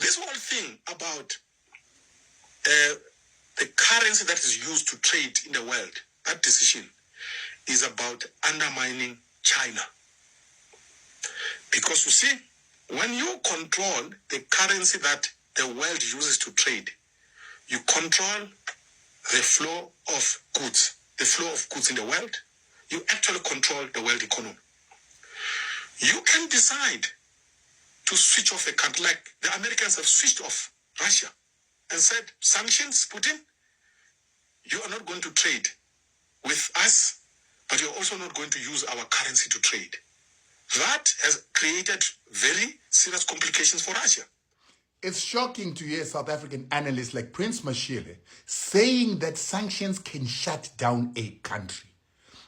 This whole thing about the currency that is used to trade in the world, that decision is about undermining China. Because you see, when you control the currency that the world uses to trade, you control the flow of goods. The flow of goods in the world, you actually control the world economy. You can decide to switch off a country, like the Americans have switched off Russia and said, sanctions, Putin, you are not going to trade with us, but you're also not going to use our currency to trade. That has created very serious complications for Russia. It's shocking to hear South African analysts like Prince Mashile saying that sanctions can shut down a country.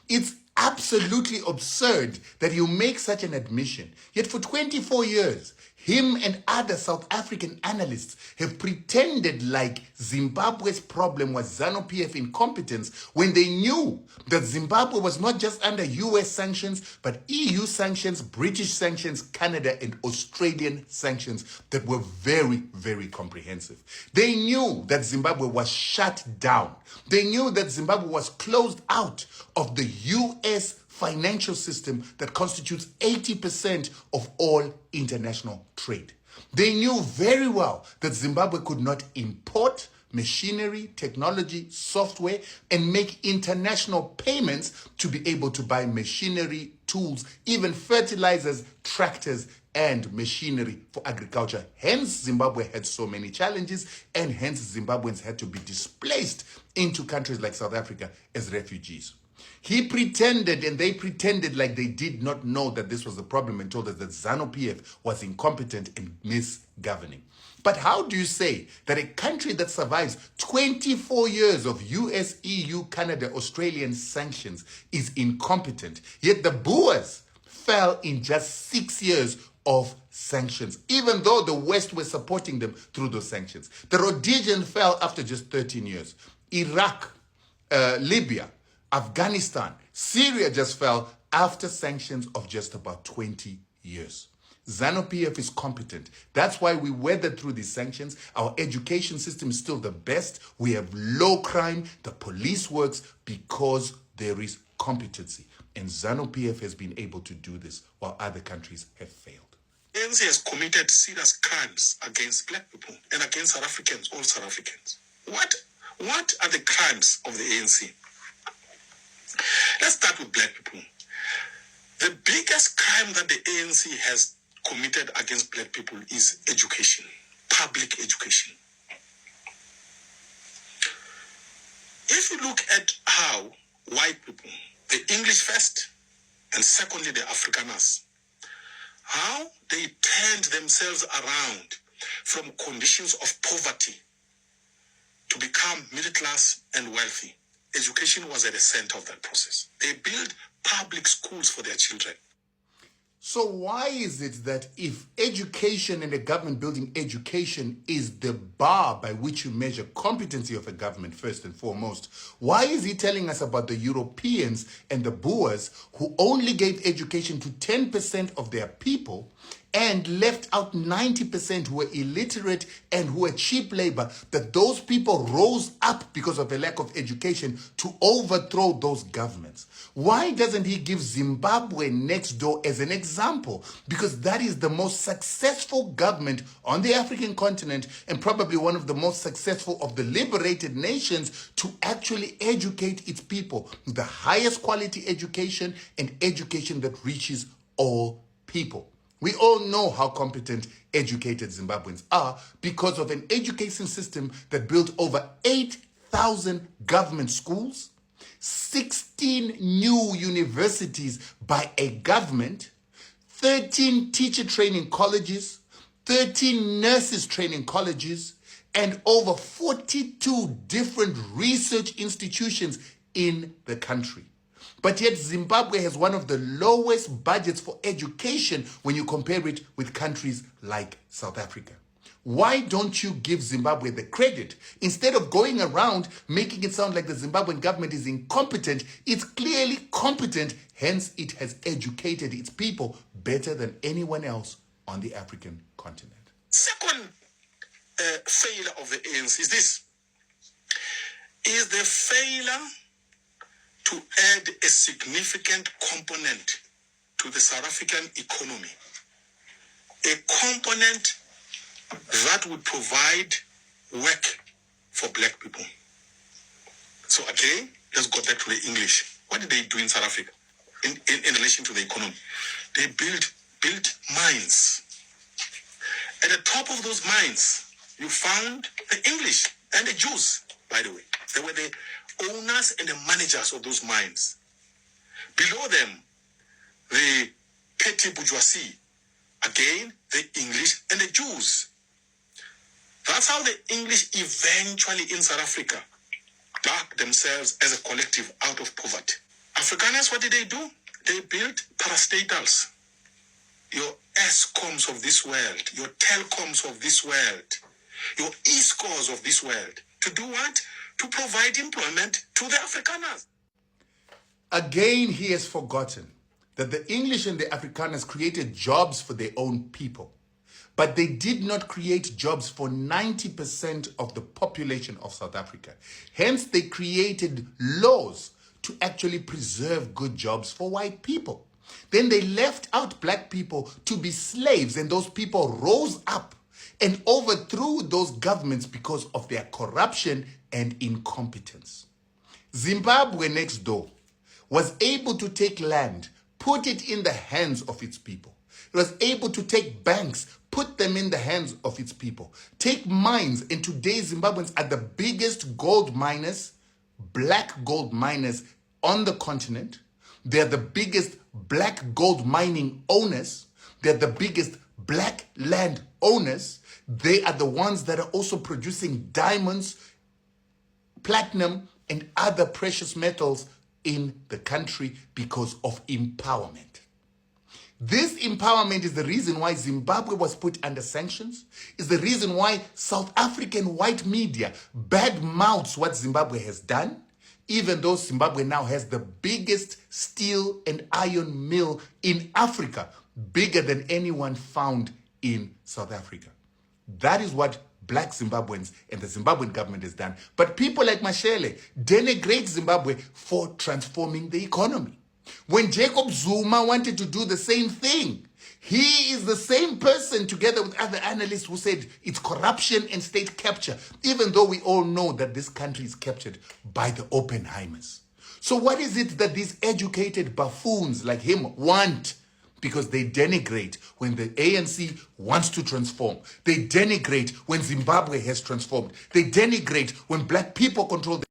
It's absolutely absurd that you make such an admission. Yet for 24 years, him and other South African analysts have pretended like Zimbabwe's problem was ZANU-PF incompetence when they knew that Zimbabwe was not just under US sanctions, but EU sanctions, British sanctions, Canada and Australian sanctions that were very, very comprehensive. They knew that Zimbabwe was shut down. They knew that Zimbabwe was closed out of the US financial system that constitutes 80% of all international trade. They knew very well that Zimbabwe could not import machinery, technology, software, and make international payments to be able to buy machinery, tools, even fertilizers, tractors, and machinery for agriculture. Hence, Zimbabwe had so many challenges, and hence Zimbabweans had to be displaced into countries like South Africa as refugees. He pretended and they pretended like they did not know that this was a problem and told us that ZANU-PF was incompetent and misgoverning. But how do you say that a country that survives 24 years of US, EU, Canada, Australian sanctions is incompetent, yet the Boers fell in just 6 years of sanctions, even though the West were supporting them through those sanctions? The Rhodesians fell after just 13 years. Iraq, Libya, Afghanistan, Syria just fell after sanctions of just about 20 years. ZANU-PF is competent. That's why we weathered through these sanctions. Our education system is still the best. We have low crime. The police works because there is competency. And ZANU-PF has been able to do this while other countries have failed. ANC has committed serious crimes against black people and against South Africans, all South Africans. What are the crimes of the ANC? Let's start with black people. The biggest crime that the ANC has committed against black people is education, public education. If you look at how white people, the English first, and secondly the Afrikaners, how they turned themselves around from conditions of poverty to become middle class and wealthy. Education was at the center of that process. They built public schools for their children. So why is it that if education and the government building education is the bar by which you measure competency of a government first and foremost, why is he telling us about the Europeans and the Boers who only gave education to 10% of their people and left out 90% who were illiterate and who were cheap labor, that those people rose up because of a lack of education to overthrow those governments? Why doesn't he give Zimbabwe next door as an example? Because that is the most successful government on the African continent and probably one of the most successful of the liberated nations to actually educate its people with the highest quality education and education that reaches all people. We all know how competent, educated Zimbabweans are because of an education system that built over 8,000 government schools, 16 new universities by a government, 13 teacher training colleges, 13 nurses training colleges, and over 42 different research institutions in the country. But yet Zimbabwe has one of the lowest budgets for education when you compare it with countries like South Africa. Why don't you give Zimbabwe the credit? Instead of going around making it sound like the Zimbabwean government is incompetent, it's clearly competent, hence it has educated its people better than anyone else on the African continent. Second failure of the ANC is this. Is the failure to add a significant component to the South African economy, a component that would provide work for black people. So again, let's go back to the English. What did they do in South Africa in relation to the economy? They built mines. At the top of those mines, you found the English and the Jews, by the way. They were the owners and the managers of those mines. Below them, the petty bourgeoisie. Again, the English and the Jews. That's how the English eventually in South Africa dug themselves as a collective out of poverty. Afrikaners, what did they do? They built parastatals. Your Escoms of this world, your Telcoms of this world, your Escors of this world. To do what? To provide employment to the Afrikaners. Again, he has forgotten that the English and the Afrikaners created jobs for their own people. But they did not create jobs for 90% of the population of South Africa. Hence, they created laws to actually preserve good jobs for white people. Then they left out black people to be slaves, and those people rose up and overthrew those governments because of their corruption and incompetence. Zimbabwe next door was able to take land, put it in the hands of its people. It was able to take banks, put them in the hands of its people. Take mines, and today Zimbabweans are the biggest gold miners, black gold miners on the continent. They're the biggest black gold mining owners. They're the biggest black land owners. They are the ones that are also producing diamonds, platinum, and other precious metals in the country because of empowerment. This empowerment is the reason why Zimbabwe was put under sanctions, is the reason why South African white media badmouths what Zimbabwe has done, even though Zimbabwe now has the biggest steel and iron mill in Africa, bigger than anyone found in South Africa. That is what black Zimbabweans and the Zimbabwean government has done. But people like Mashele denigrate Zimbabwe for transforming the economy. When Jacob Zuma wanted to do the same thing, he is the same person together with other analysts who said it's corruption and state capture, even though we all know that this country is captured by the Oppenheimers. So what is it that these educated buffoons like him want? Because they denigrate when the ANC wants to transform. They denigrate when Zimbabwe has transformed. They denigrate when black people control the